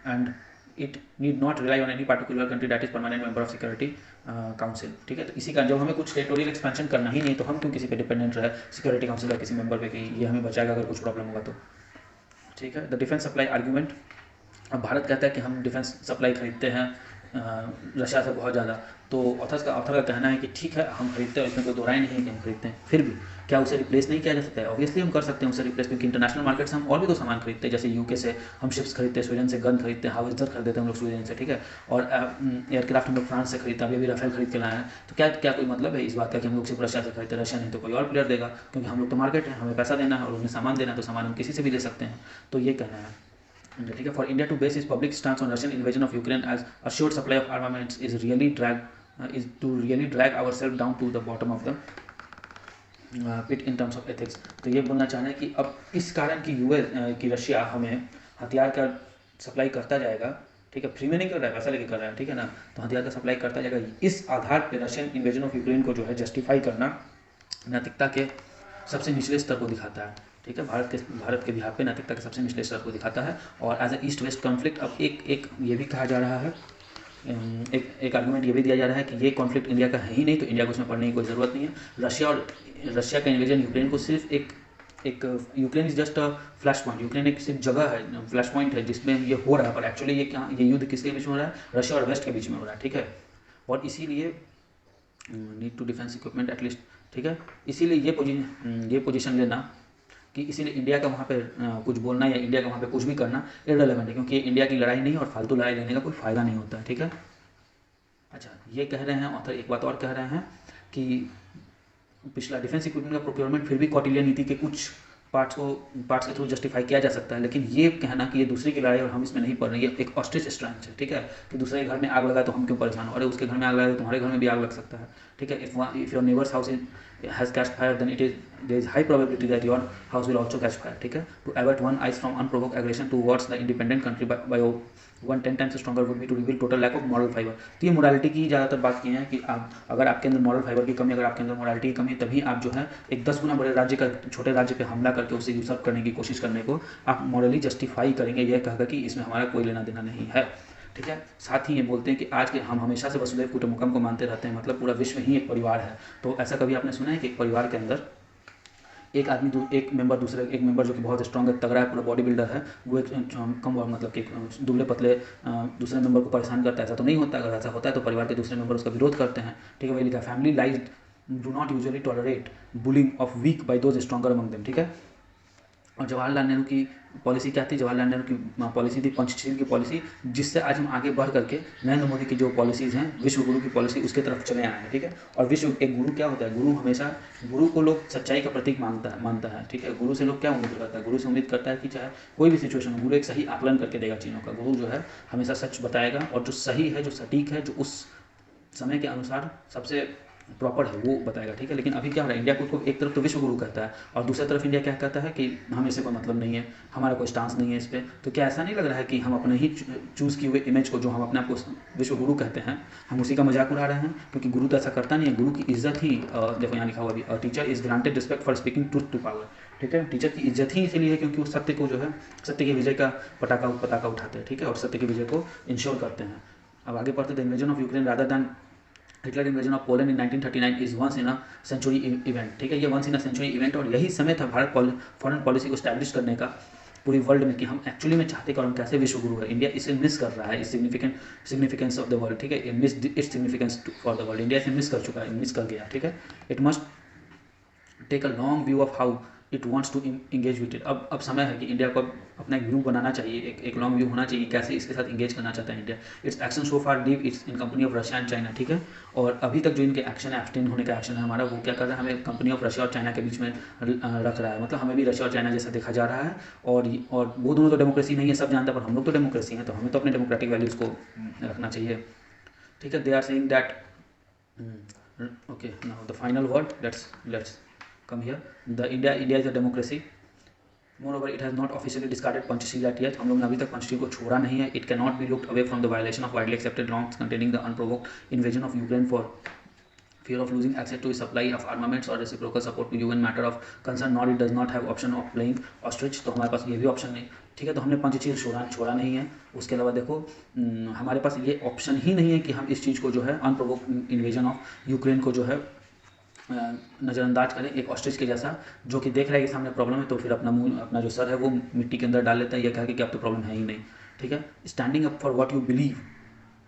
S1: And it need not rely on any particular country that is permanent member of security council, ठीक है। तो इसी का जब हमें कुछ टेरिटोरियल एक्सपेंशन करना ही नहीं, तो हम क्यों किसी पे डिपेंडेंट रहे सिक्योरिटी काउंसिल या किसी मेंबर पे कि ये हमें बचाएगा अगर कुछ प्रॉब्लम होगा तो, ठीक है। The defence supply argument. अब भारत कहता है कि हम डिफेंस सप्लाई खरीदते हैं रशिया से बहुत ज़्यादा। तो ऑथर का कहना है कि ठीक है हम खरीदते हैं, इसमें कोई दो राय नहीं है कि हम खरीदते हैं। फिर भी क्या उसे रिप्लेस नहीं किया जा सकता है? ऑब्वियसली हम कर सकते हैं उसे रिप्लेस, क्योंकि इंटरनेशनल मार्केट से हम और भी तो सामान खरीदते हैं। जैसे यूके से हम शिप्स खरीदते हैं, स्वीडन से गन खरीदते हैं, हाउइजर खरीदते हैं हम लोग स्वीडन से, ठीक है। और एयरक्राफ्ट हम लोग फ्रांस से खरीदते हैं, अभी राफेल खरीद के लाए हैं। तो क्या कोई मतलब है इस बात का कि हम लोग सिर्फ रशिया से खरीदते हैं? रशिया नहीं तो कोई और प्लेयर देगा, क्योंकि हम लोग तो मार्केट है, हमें पैसा देना है और उन्हें सामान देना है, तो सामान हम किसी से भी दे सकते हैं। तो ये कहना है, ठीक है। For India to base its public stance on Russian invasion of Ukraine as assured supply of armaments is to really drag our self down to the bottom of the pit in terms of ethics. तो ये बोलना चाह रहे हैं कि अब इस कारण कि रशिया हमें हथियार का सप्लाई करता जाएगा, ठीक है, फ्री में नहीं कर रहा है, पैसा लेके कर रहा है, ठीक है ना। तो हथियार का सप्लाई करता जाएगा, इस आधार पर रशियन इन्वेजन ऑफ यूक्रेन को जो है जस्टिफाई करना नैतिकता के सबसे निचले स्तर को दिखाता है, ठीक है। भारत के बिहार पे नैतिकता के सबसे निचले स्तर को दिखाता है। और as a east west conflict, अब एक ये भी कहा जा रहा है, एक आर्गूमेंट ये भी दिया जा रहा है कि ये कॉन्फ्लिक्ट इंडिया का है ही नहीं, तो इंडिया को उसमें पढ़ने की कोई ज़रूरत नहीं है। रशिया का इन्वेजन यूक्रेन को सिर्फ एक Ukraine is just a flash point. Ukraine एक सिर्फ जगह है, फ्लैश पॉइंट है जिसमें ये हो रहा है, पर एक्चुअली ये युद्ध किसके बीच में हो रहा है? रशिया और वेस्ट के बीच में हो रहा है, ठीक है। और इसीलिए need to defence equipment at least, ठीक है। इसीलिए ये पोजीशन लेना कि इसीलिए इंडिया का वहाँ पे कुछ बोलना या इंडिया का वहाँ पे कुछ भी करना इररिलेवेंट है, क्योंकि इंडिया की लड़ाई नहीं और फालतू लड़ाई लेने का कोई फ़ायदा नहीं होता है, ठीक है। अच्छा, ये कह रहे हैं ऑथर, एक बात और कह रहे हैं कि पिछला डिफेंस इक्विपमेंट का प्रोक्योरमेंट फिर भी कौटिल्य नीति के कुछ पार्ट्स के थ्रू जस्टिफाई किया जा सकता है, लेकिन ये कहना कि ये दूसरे की लड़ाई और हम इसमें नहीं पड़ रहे, ये एक ऑस्ट्रिच स्ट्रैंड है, ठीक है। कि दूसरे के घर में आग लगा तो हम क्यों परेशान हो? अरे उसके घर में आग लगा तो तुम्हारे घर में भी आग लग सकता है, ठीक है। If your neighbour's house has catch fire then there is high probability that your house will also catch fire, ठीक है. To avert one eyes from unprovoked aggression towards the independent country by 110 times stronger would be to reveal total lack of moral fiber. तो ये morality की ज़्यादातर बात की है कि आप अगर आपके अंदर मॉरल फाइबर की कमी, अगर आपके अंदर मोरालिटी की कमी, तभी आप जो है एक 10 गुना बड़े राज्य का छोटे राज्य पे हमला करके उसे यूसर्प करने की कोशिश करने को आप मॉरली जस्टिफाई करेंगे, यह कहकर कि इसमें हमारा कोई लेना देना नहीं है, ठीक है. साथ ही ये बोलते हैं कि आज के हम हमेशा से वसुधैव कुटुंबकम को मानते रहते हैं, मतलब पूरा विश्व ही एक परिवार है. तो ऐसा कभी आपने सुना है कि एक परिवार के अंदर एक आदमी एक मेंबर जो कि बहुत स्ट्रॉन्ग है, तगड़ा है, पूरा बॉडी बिल्डर है, वो एक कम मतलब कि दुबले पतले दूसरे मेंबर को परेशान करता है? ऐसा तो नहीं होता. अगर ऐसा होता है तो परिवार के दूसरे मेंबर उसका विरोध करते हैं, ठीक है. वही लिखा, family lies do not usually tolerate bullying of weak by those stronger among them, ठीक है. और जवाहरलाल नेहरू की पॉलिसी क्या थी? जवाहरलाल नेहरू की पॉलिसी थी पंचशील की पॉलिसी, जिससे आज हम आगे बढ़ करके नरेंद्र मोदी की जो पॉलिसीज़ हैं, विश्व गुरु की पॉलिसी, उसके तरफ चले आए हैं, ठीक है. और विश्व एक गुरु क्या होता है? गुरु हमेशा, गुरु को लोग सच्चाई का प्रतीक मानता है, ठीक है. गुरु से लोग क्या उम्मीद करता है? गुरु से उम्मीद करता है कि चाहे कोई भी सिचुएशन हो, गुरु एक सही आकलन करके देगा चीज़ों का. गुरु जो है हमेशा सच बताएगा, और जो सही है, जो सटीक है, जो उस समय के अनुसार सबसे प्रॉपर है, वो बताएगा, ठीक है. लेकिन अभी क्या हो रहा है? इंडिया को एक तरफ तो विश्व गुरु कहता है, और दूसरी तरफ इंडिया क्या कहता है कि हमें इससे कोई मतलब नहीं है, हमारा कोई स्टांस नहीं है इस पर. तो क्या ऐसा नहीं लग रहा है कि हम अपने ही चूज़ किए हुए इमेज को, जो हम अपने आप को विश्व गुरु कहते हैं, हम उसी का मजाक उड़ा रहे हैं? क्योंकि गुरु तो ऐसा करता नहीं है. गुरु की इज्जत ही देखो यहाँ लिखा हुआ अभी, teacher is granted respect for speaking truth to power, ठीक है. टीचर की इज्जत ही इसीलिए है क्योंकि उस सत्य को जो है, सत्य के विजय का पताका उठाते हैं, ठीक है, और सत्य के विजय को इंश्योर करते हैं. अब आगे पढ़ते, the invasion of Ukraine rather than Hitler invasion of Poland in 1939 is once in a century event, ठीक है. ये once in a century event, और यही समय था भारत फॉरेन पॉलिसी को स्टैब्लिश करने का पूरी वर्ल्ड में, कि हम एक्चुअली में चाहते और हम कैसे विश्व गुरु है. इंडिया इसे मिस कर रहा है, इस सिग्निफिकेंस ऑफ द वर्ल्ड, ठीक है. Miss its significance for the world. India इसे मिस कर चुका है, मिस कर गया, ठीक है. It must take a long view of how it wants to engage with it. अब समय है कि इंडिया को अपना एक व्यू बनाना चाहिए, एक लॉन्ग व्यू होना चाहिए, कैसे इसके साथ इंगेज करना चाहता है India. It's action so far leave it's in company of Russia and China, ठीक है. और अभी तक जो इनके एक्शन है, एब्सटेन होने का एक्शन है हमारा, वो क्या कर रहा है? हमें कंपनी ऑफ रशिया और चाइना के बीच में रख रहा है. मतलब हमें भी रशिया और चाइना जैसा देखा जा रहा है, और वो दोनों तो डेमोक्रेसी नहीं है, सब जानता है, पर हम लोग तो डेमोक्रेसी हैं, तो हमें तो अपने डेमोक्रेटिक वैल्यूज़ को रखना चाहिए, ठीक है. They are saying that, okay, now the final word, let's come here. The India is a democracy. Moreover, it has not officially discarded Panchashila yet. हम लोग ने अभी तक पंचशील को छोड़ा नहीं है. It cannot be looked away from the violation of widely accepted norms containing the unprovoked invasion of Ukraine for fear of losing access to a supply of armaments or reciprocal support to UN matter of concern. Nor it does not have option of playing ostrich. तो हमारे पास ये भी option नहीं, ठीक है. तो हमने पंचशील छोड़ा नहीं है. उसके अलावा देखो, हमारे पास ये ऑप्शन ही नहीं है कि हम इस चीज़ को जो है अनप्रोवोक्ड इन्वेजन ऑफ यूक्रेन को जो है नज़रअंदाज करें, एक ऑस्ट्रिच के जैसा, जो कि देख रहा है कि सामने प्रॉब्लम है, तो फिर अपना जो सर है वो मिट्टी के अंदर डाल लेता है, यह कह के अब तो प्रॉब्लम है ही नहीं, ठीक है. Standing up for what you believe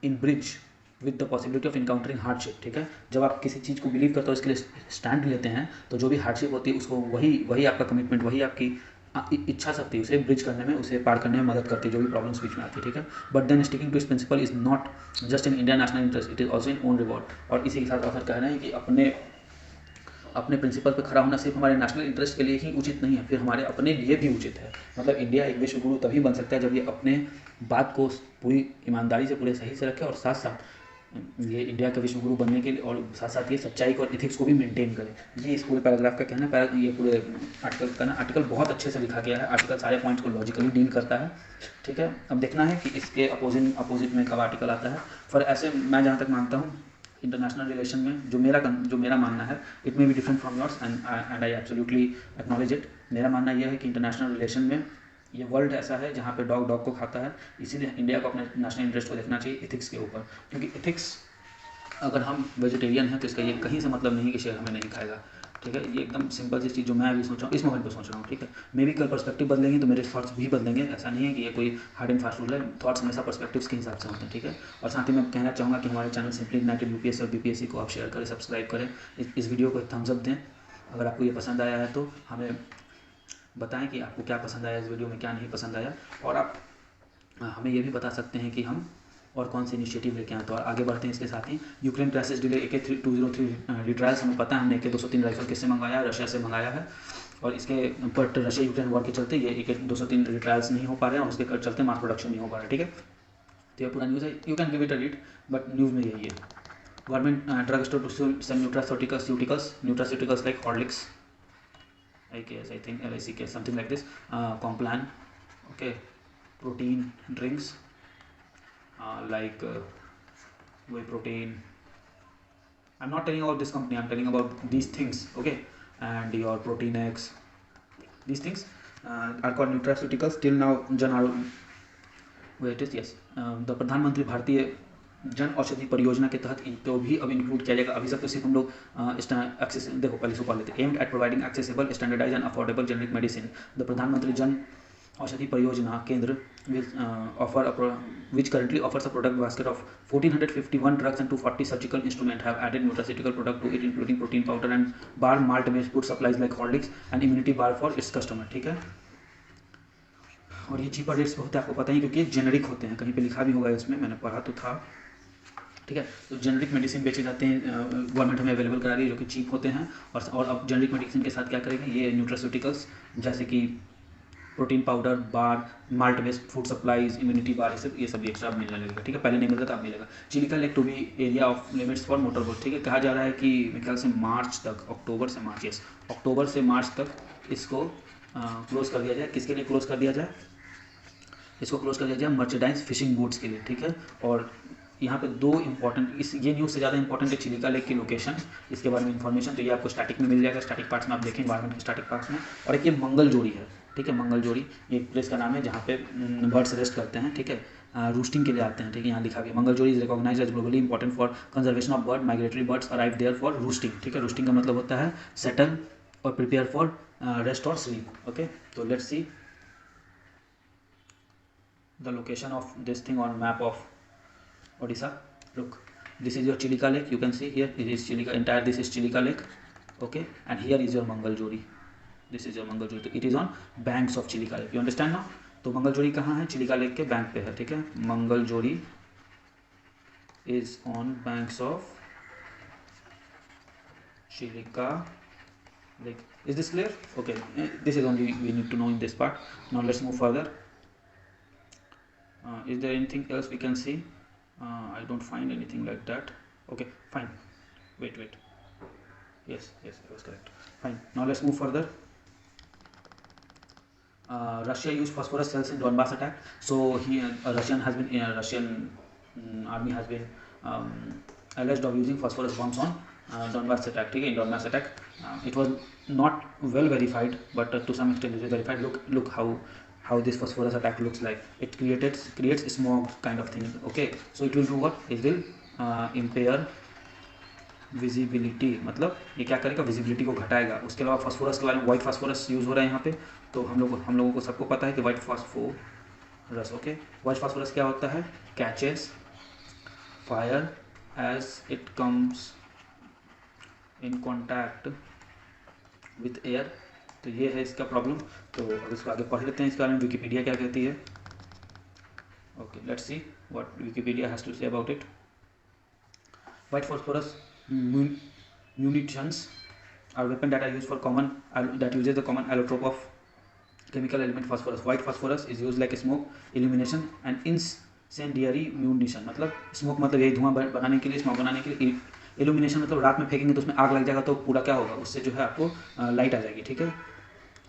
S1: in bridge with the possibility of encountering hardship, ठीक है. जब आप किसी चीज़ को बिलीव करते हो, इसके लिए स्टैंड लेते हैं, तो जो भी हार्डशिप होती है उसको वही आपका कमिटमेंट, वही आपकी इच्छा शक्ति, उसे ब्रिज करने में, उसे पार करने में मदद करती है, जो भी प्रॉब्लम्स बीच में आती है, ठीक है. But then sticking to this principle is not just in India national interest, it is also in own reward. और इसी के साथ ऑथर कह रहे हैं कि अपने प्रिंसिपल पर खड़ा होना सिर्फ हमारे नेशनल इंटरेस्ट के लिए ही उचित नहीं है, फिर हमारे अपने लिए भी उचित है. मतलब इंडिया एक विश्व गुरु तभी बन सकता है जब ये अपने बात को पूरी ईमानदारी से, पूरे सही से रखे, और साथ साथ ये इंडिया का विश्व गुरु बनने के लिए, और साथ साथ ये सच्चाई को और इथिक्स को भी मेंटेन करे. ये इस पूरे पैराग्राफ का कहना है. ये पूरे आर्टिकल का आर्टिकल बहुत अच्छे से लिखा गया है. आर्टिकल सारे पॉइंट्स को लॉजिकली डील करता है, ठीक है. अब देखना है कि इसके अपोजिट में कब आर्टिकल आता है. पर ऐसे मैं जहाँ तक मानता हूँ, इंटरनेशनल रिलेशन में जो मेरा मानना है, it may be different from yours and I absolutely acknowledge it. मेरा मानना यह है कि इंटरनेशनल रिलेशन में ये वर्ल्ड ऐसा है जहाँ पे डॉग को खाता है, इसीलिए इंडिया को अपने नेशनल इंटरेस्ट को देखना चाहिए इथिक्स के ऊपर. क्योंकि इथिक्स, अगर हम वेजिटेरियन हैं तो इसका ये कहीं से मतलब नहीं कि शेर हमें नहीं खाएगा, ठीक है. ये एकदम सिंपल सी चीज़ जो मैं अभी सोच रहा हूँ, इस मोमेंट पर सोच रहा हूँ, ठीक है. मे भी कल पर्सपेक्टिव बदलेंगे तो मेरे थॉट्स भी बदलेंगे. ऐसा नहीं है कि ये कोई हार्ड एंड फास्ट रूल है. थॉट्स हमेशा पर्सपेक्टिव्स के हिसाब से होते हैं, ठीक है. और साथ ही मैं कहना चाहूँगा कि हमारे चैनल सिंपली इग्नाइटेड यूपीएससी और बीपीएससी को आप शेयर करें, सब्सक्राइब करें, इस वीडियो को एक थम्स अप दें. अगर आपको ये पसंद आया है तो हमें बताएं कि आपको क्या पसंद आया इस वीडियो में, क्या नहीं पसंद आया, और आप हमें ये भी बता सकते हैं कि हम और कौन से इनिशिएटिव लेके आए. तो आगे बढ़ते हैं. इसके साथ ही यूक्रेन क्राइसिस डिले AK-203 रिट्रायल्स, हमें पता है हमने AK-203 राइफल किससे मंगाया है? रशिया से मंगाया है. और इसके बट रशिया यूक्रेन वॉर के चलते ये AK-203 रिट्रायल्स नहीं हो पा रहे हैं, और उसके चलते मास प्रोडक्शन नहीं हो पा रहा है, ठीक है. तो ये पूरा न्यूज़ है. You can give it a read, but news में यही है. Government drug store to sell nutraceuticals like Horlicks, I think LICK, something like this, Complan, okay, protein drinks like whey protein. I'm not telling about this company, I'm telling about these things, okay, and your Protein X. These things are called nutraceuticals. Till now, the प्रधानमंत्री भारतीय जन औषधि परियोजना के तहत इनको भी अब include किया जाएगा। अभी सब तो सिर्फ हम लोग एक्सेस देखो पहले सो लेते aimed at providing accessible standardize and affordable generic medicine. The Pradhan Mantri Jan औषधि परियोजना केंद्र which currently offers a product basket of 1451 drugs and 240 surgical instruments have added nutraceutical product to it including protein powder and bar malt based food supplies like Horlicks and immunity bar for its customer। ठीक है, और ये cheaper rates होते हैं आपको पता ही, क्योंकि generic होते हैं, कहीं पे लिखा भी होगा इसमें, मैंने पढ़ा तो था। ठीक है, तो जेनरिक मेडिसिन बेचे जाते हैं, गवर्नमेंट हमें अवेलेबल करा रही है जो कि चीप होते हैं। और अब जेनरिक मेडिसिन के साथ क्या करेंगे, ये न्यूट्रास्यूटिकल्स जैसे कि protein powder, bar, malt based food supplies, immunity bar, ये सब एक्स्ट्रा मिलने लगेगा। ठीक है, पहले नहीं मिलता था, अब मिलेगा। Chilika lake to be area off limits for motor boat. ठीक है, कहा जा रहा है कि मेरे ख्याल से मार्च तक, अक्टूबर से मार्च तक इसको क्लोज कर दिया जाए। किसके लिए क्लोज कर दिया जाए, इसको क्लोज कर दिया जाए मर्चेंडाइज फिशिंग बोट्स के लिए। ठीक है, और यहाँ पे दो इंपॉर्टेंट, ये न्यूज़ से ज़्यादा इंपॉर्टेंट है चिलिका लेक की लोकेशन, इसके बारे में इन्फॉर्मेशन तो ये आपको स्टैटिक में मिल जाएगा, स्टैटिक पार्ट्स में आप देखें, इन्वायरमेंट के स्टैटिक पार्ट्स में। और एक ये मंगल जोड़ी है। ठीक है, मंगल जोड़ी ये प्लेस का नाम है जहाँ पे बर्ड्स रेस्ट करते हैं। ठीक है, रूस्टिंग के लिए आते हैं। ठीक है, यहाँ लिखा गया Mangal Jodi is recognize as globally important for conservation of bird, migratory birds arrive there for roosting. ठीक है, रूस्टिंग का मतलब होता है सेटल और प्रिपेयर फॉर रेस्ट और स्लीप। ओके, तो let's see the location of this thing on map of Odisha. Look, this is your Chilika Lake, you can see here, it is Chilika, entire this is Chilika Lake, okay, and here is your Mangaljori, this is your Mangaljori, it is on banks of Chilika Lake, you understand now? तो मंगलजोरी कहाँ है, Chilika lake के bank पे है। ठीक है, मंगलजोरी is on banks of Chilika Lake. Is this clear? Okay, this is only we need to know in this part. Now let's move further. Is there anything else we can see? I don't find anything like that. Okay, fine. Wait. Yes, I was correct. Fine. Now let's move further. Russia used phosphorus cells in Donbass attack. So here, Russian army has been alleged of using phosphorus bombs on Donbass attack. ठीक है, in Donbass attack, it was not well verified, but to some extent it is verified. Look how this phosphorus attack looks like. It creates smoke kind of thing. Okay, so it will do what? It will impair visibility, मतलब ये क्या करेगा, visibility को घटाएगा। उसके अलावा phosphorus के बारे में, व्हाइट फास्फोरस यूज़ हो रहा है यहाँ पे, तो हम लोगों को सबको पता है कि white phosphorus, okay, white phosphorus क्या होता है, catches fire as it comes in contact with air. तो ये है इसका प्रॉब्लम। तो अब इसको आगे पढ़ लेते हैं, इसके बारे में विकिपीडिया क्या कहती है। Okay, let's see what Wikipedia has to say about it. White phosphorus munitions are weapon that are used for that uses the common allotrope of chemical element phosphorus. White phosphorus is used like a smoke illumination and incendiary munition। मतलब smoke मतलब यही धुआं बनाने के लिए, smoke बनाने के लिए। इल्यूमिनेशन मतलब रात में फेंकेंगे तो उसमें आग लग जाएगा, तो पूरा क्या होगा, उससे जो है आपको लाइट आ जाएगी। ठीक है,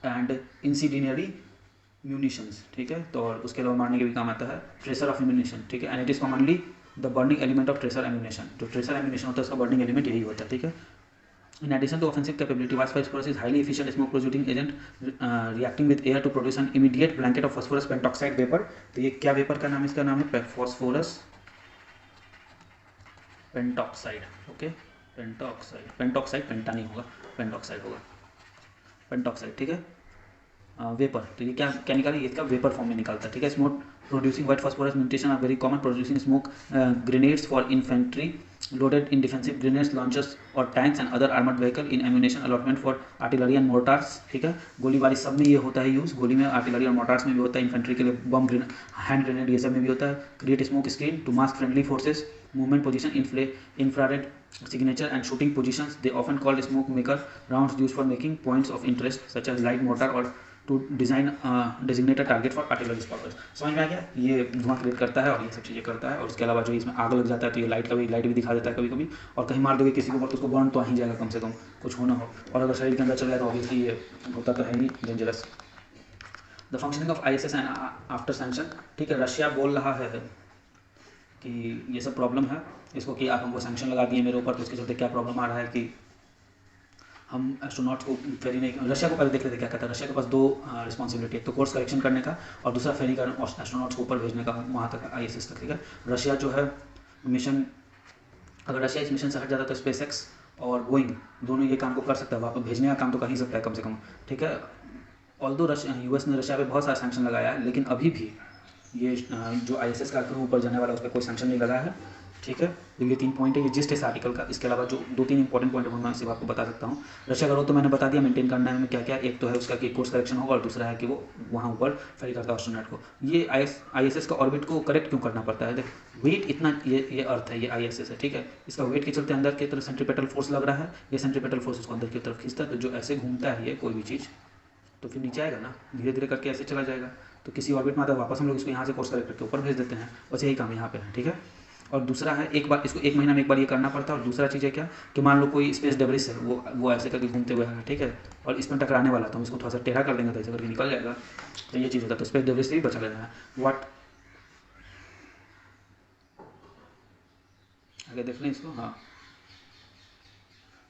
S1: एंड इंसिडिनरी म्यूनिशंस। ठीक है, तो और उसके अलावा मारने के भी काम आता है ट्रेसर ऑफ एम्यूनिशन। ठीक है, and it is commonly the burning element of tracer ammunition. जो ट्रेसर एम्यूनिशन होता है उसका बर्निंग एलिमेंट यही होता है। ठीक है, in addition to offensive capability, white phosphorus is highly efficient smoke producing agent reacting with air to produce an immediate blanket of phosphorus pentoxide vapour. तो ये क्या वेपर का नाम है, इसका नाम है फास्फोरस पेंटॉक्साइड। ओके, पेंटॉक्साइड पेंटा नहीं होगा, पेंटॉक्साइड होगा, पेंटॉक्साइड। ठीक है, वेपर। तो ये क्या निकाले, ये इसका वेपर फॉर्म में निकालता है। ठीक है, smoke producing white phosphorus munitions are very common, producing smoke grenades for infantry loaded in defensive grenades launchers or tanks and other armored vehicle in ammunition allotment for artillery and mortars। ठीक है, गोलीबारी सब में ये होता है use, गोली में, आर्टिलरी और मोटार्स में भी होता है, इन्फेंट्री के लिए बम, हैंड ग्रेनेड, ये सब में भी होता है। Create smoke screen to mask friendly forces movement position, infrared signature and shooting positions। They often called smoke maker rounds used for making points of interest such as light mortar or to design designate a target for artillery spotters. समझ में आ गया? ये धुआं create करता है और ये सब चीज़ें करता है, और उसके अलावा जो इसमें आग लग जाता है तो ये लाइट भी दिखा देता है कभी कभी, और कहीं मार दोगे किसी को ऊपर तो उसको बर्न तो आ ही जाएगा कम से कम, कुछ होना हो, और अगर शरीर के अंदर चले जाए तो ऑब्वियसली ये होता तो है ही dangerous. The functioning of ISS and after sanction, ठीक है, रशिया बोल रहा है कि ये सब प्रॉब्लम है इसको, कि आप हमको सैंक्शन लगा दिए मेरे ऊपर, तो उसके चलते क्या प्रॉब्लम आ रहा है कि हम एस्ट्रोनॉट्स को फेरी नहीं, रशिया को पहले देख लेते क्या कहता है। रशिया के पास दो रिस्पॉन्सिबिलिटी, एक तो कोर्स करेक्शन करने का और दूसरा फेरी का एस्ट्रोनॉट्स को ऊपर भेजने का वहाँ तक ISS तक, ठीक है। रशिया जो है मिशन, अगर रशिया इस मिशन से हट जाता है तो स्पेसएक्स और बोइंग दोनों ये काम को कर सकता है, वापस भेजने का काम तो कर ही सकता है कम से कम, ठीक है। ऑल्दो US ने रशिया पे बहुत सारा सैंक्शन लगाया है, लेकिन अभी भी ये जो ISS का कार्यक्रम ऊपर जाने वाला है उस पर कोई सैंक्शन नहीं लगा है, ठीक है। तो ये 3 पॉइंट है, ये जिस्ट इस आर्टिकल का। इसके अलावा जो 2-3 इंपॉर्टेंट पॉइंट मैं सिर्फ आपको बता सकता हूँ। रशिया का रोल तो मैंने बता दिया मेंटेन करना है में क्या क्या, एक तो है उसका कि कोर्स करेक्शन होगा, और दूसरा है कि वो वहाँ ऊपर फेरी करता है एस्ट्रोनॉट को। ये ISS का ऑर्बिट को करेक्ट क्यों करना पड़ता है? देख, वेट इतना, ये अर्थ है, ये ISS है, ठीक है। इसका वेट के चलते अंदर की तरफ सेंट्रीपेटल फोर्स लग रहा है, ये सेंट्रीपेटल फोर्स उसको अंदर की तरफ खींचता है, तो जो ऐसे घूमता है ये कोई भी चीज़ तो फिर नीचे आएगा ना, धीरे धीरे करके ऐसे चला जाएगा, तो किसी ऑर्बिट में आता है, वापस हम लोग इसको यहाँ से कोर्स करेक्ट करके ऊपर भेज देते हैं, बस यही काम यहाँ पे है, ठीक है। और दूसरा है एक बार इसको 1 महीना में एक बार ये करना पड़ता है, और दूसरा चीज़ है क्या कि मान लो कोई स्पेस डेब्रिस है, वो ऐसे करके घूमते हुए है, ठीक है, और इसमें टकराने वाला, तो हम इसको थोड़ा सा टेढ़ा कर देंगे तो ऐसे करके निकल जाएगा, तो ये चीज़ होता है, तो स्पेस डेब्रिस से भी बचा लेना है। व्हाट, आगे देख लें इसको, हाँ,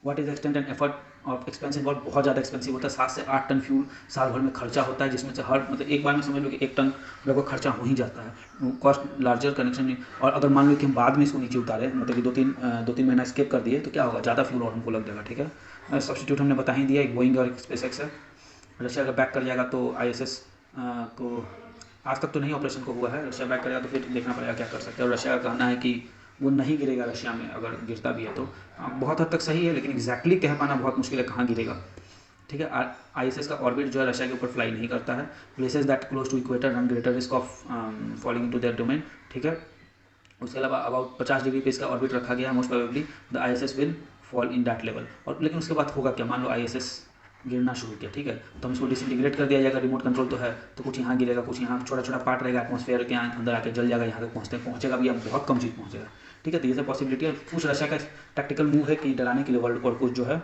S1: what is extent and effort of expense involve, बहुत ज़्यादा एक्सपेंसिव होता है, 7 से 8 टन फ्यूल साल भर में खर्चा होता है, जिसमें से हर मतलब एक बार में समझ लो कि 1 टन लगभग खर्चा हो ही जाता है, कॉस्ट लार्जर कनेक्शन। और अगर मान लो कि हम बाद में इसको नीचे उतारे, मतलब कि 2-3 महीना स्किप कर दिए, तो क्या होगा, ज़्यादा फ्यूल और हमको लग जाएगा, ठीक है। सब्सटीट्यूट हमने बता ही दिया, एक बोइंग और एक स्पेसएक्स है। रशिया अगर बैक कर जाएगा तो ISS को, आज तक तो नहीं ऑपरेशन को हुआ है, रशिया बैक करेगा तो फिर देखना पड़ेगा क्या कर सकते हैं। और रशिया का कहना है कि वो नहीं गिरेगा रशिया में, अगर गिरता भी है तो बहुत हद तक सही है, लेकिन एग्जैक्टली कह पाना बहुत मुश्किल है कहाँ गिरेगा, ठीक है। ISS का ऑर्बिट जो है रशिया के ऊपर फ्लाई नहीं करता है। Places that close to equator run greater risk of falling into their domain, ठीक है। उसके अलावा अबाउट 50 डिग्री पे इसका ऑर्बिट रखा गया है, most probably the ISS will fall in that level. और लेकिन उसके बाद होगा क्या, मान लो ISS गिरना शुरू किया, ठीक है, तो हम इसको डिसइंटीग्रेट कर दिया जाएगा, रिमोट कंट्रोल तो है, तो कुछ यहाँ गिरेगा, कुछ यहाँ छोटा छोटा पार्ट रहेगा एटमॉस्फेयर के अंदर आके जल जाएगा, यहाँ तक पहुँचेगा भी, अब बहुत कम चीज़ पहुँचेगा, ठीक है। तो ये सब पॉसिबिलिटी है। कुछ रशिया का टैक्टिकल मूव है कि डराने के लिए वर्ल्ड, और कुछ जो है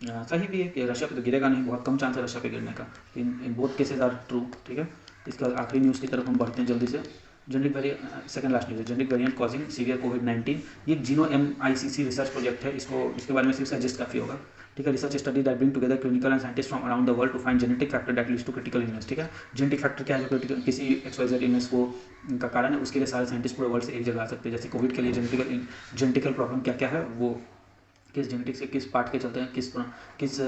S1: सही भी है कि रशिया पे तो गिरेगा नहीं, बहुत कम चांस है रशिया पे गिरने का, in both cases are true, ठीक है। इसका आखिरी न्यूज़ की तरफ हम बढ़ते हैं जल्दी से। Generic variant, second last news है, generic variant causing severe COVID-19। ये जीनो MICC रिसर्च प्रोजेक्ट है, इसको इसके बारे में सिर्फ सजेस्ट काफ़ी होगा, ठीक है। Research study that bring together clinical and scientist from around the world to find genetic factor that leads to critical illness, ठीक है। जेनेटिक फैक्टर क्या है जो क्रिटिकल किसी XYZ इलनेस को का कारण है, उसके लिए सारे साइंटिस्ट पूरे वर्ल्ड से एक जगह आ सकते हैं। जैसे कोविड के लिए जेनेटिकल प्रॉब्लम क्या क्या है, वो किस जेनेटिक्स के किस पार्ट के चलते हैं, किस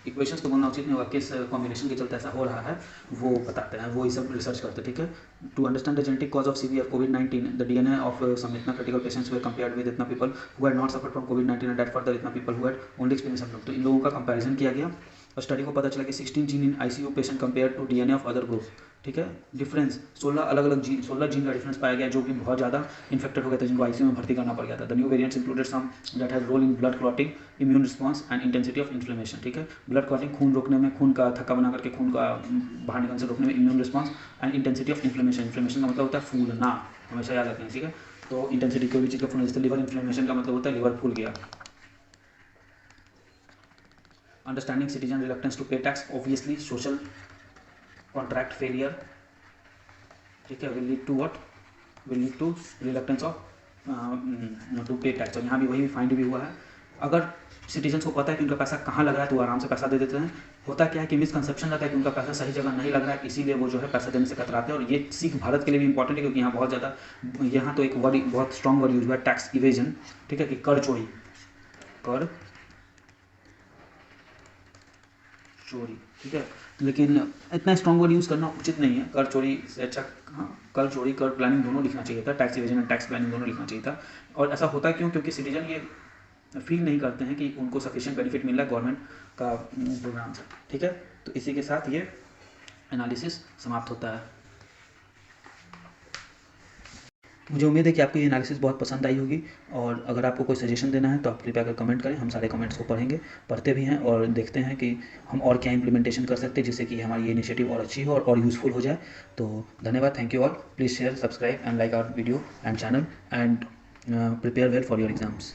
S1: इक्वेशंस को बोलना उचित नहीं होगा, किस कॉम्बिनेशन के चलते ऐसा हो रहा है, वो बताते हैं, वो ये सब रिसर्च करते हैं, ठीक है। To understand the genetic cause of severe COVID-19, the DNA of some इतना critical patients we compared with इतना people who had not suffered from COVID-19 and that further इतना people who had only experience symptom. तो इन लोगों का comparison किया गया और स्टडी को पता चला कि 16 gene in ICU patient compare to DNA of other group, ठीक है। डिफरेंस 16 अलग अलग जीन, 16 जीन का डिफरेंस पाया गया, जो कि बहुत ज़्यादा इन्फेक्टेड हो गए थे, जिनको ICU में भर्ती करना पड़ गया था। The new variants included some that has role in blood clotting, immune response and intensity of inflammation, ठीक है। ब्लड क्लॉटिंग, खून रोकने में, खून का थक्का बना करके खून का बाहर निकलने से रोकने में, immune response and intensity of inflammation, inflammation का मतलब होता है फूलना, हमेशा याद रखें, ठीक है। तो इंटेंसिटी कोई भी चीज़ का फूलना, जैसे लिवर इन्फ्लेमेशन का मतलब होता है लिवर फूल गया। Understanding citizen reluctance to pay tax, obviously social contract failure, ठीक है, will lead to what, will lead to reluctance of to pay tax. और यहाँ भी वही फाइंड भी हुआ है, अगर सिटीजन्स को पता है कि उनका पैसा कहाँ लग रहा है तो वो आराम से पैसा दे देते हैं। होता क्या है कि मिसकंसेप्शन रहता है कि उनका पैसा सही जगह नहीं लग रहा है, इसीलिए वो जो है पैसा देने से कतराते हैं। और ये सीख भारत के लिए भी इंपॉर्टेंट है, क्योंकि यहाँ बहुत ज़्यादा, यहाँ तो एक वर्ड, बहुत स्ट्रॉन्ग वर्ड यूज हुआ है, टैक्स इवेजन, ठीक है, कि कर चोरी, कर चोरी, ठीक है। लेकिन इतना स्ट्रॉन्ग वर्ड यूज़ करना उचित नहीं है, कर चोरी से अच्छा, हाँ, कर चोरी, कर प्लानिंग दोनों लिखना चाहिए था, tax evasion and tax planning दोनों लिखना चाहिए था। और ऐसा होता है क्यों, क्योंकि सिटीजन ये फील नहीं करते हैं कि उनको सफिशिएंट बेनिफिट मिल रहा है गवर्नमेंट का प्रोग्राम से, ठीक है। तो इसी के साथ ये एनालिसिस समाप्त होता है। मुझे उम्मीद है कि आपको ये एनालिसिस बहुत पसंद आई होगी, और अगर आपको कोई सजेशन देना है तो आप कृपया कर कमेंट करें। हम सारे कमेंट्स को पढ़ेंगे, पढ़ते भी हैं और देखते हैं कि हम और क्या इम्प्लीमेंटेशन कर सकते हैं जिससे कि हमारी ये इनिशिएटिव और अच्छी हो और यूज़फुल हो जाए। तो धन्यवाद, thank you all. Please share, subscribe and like our video and channel, and prepare well for your exams.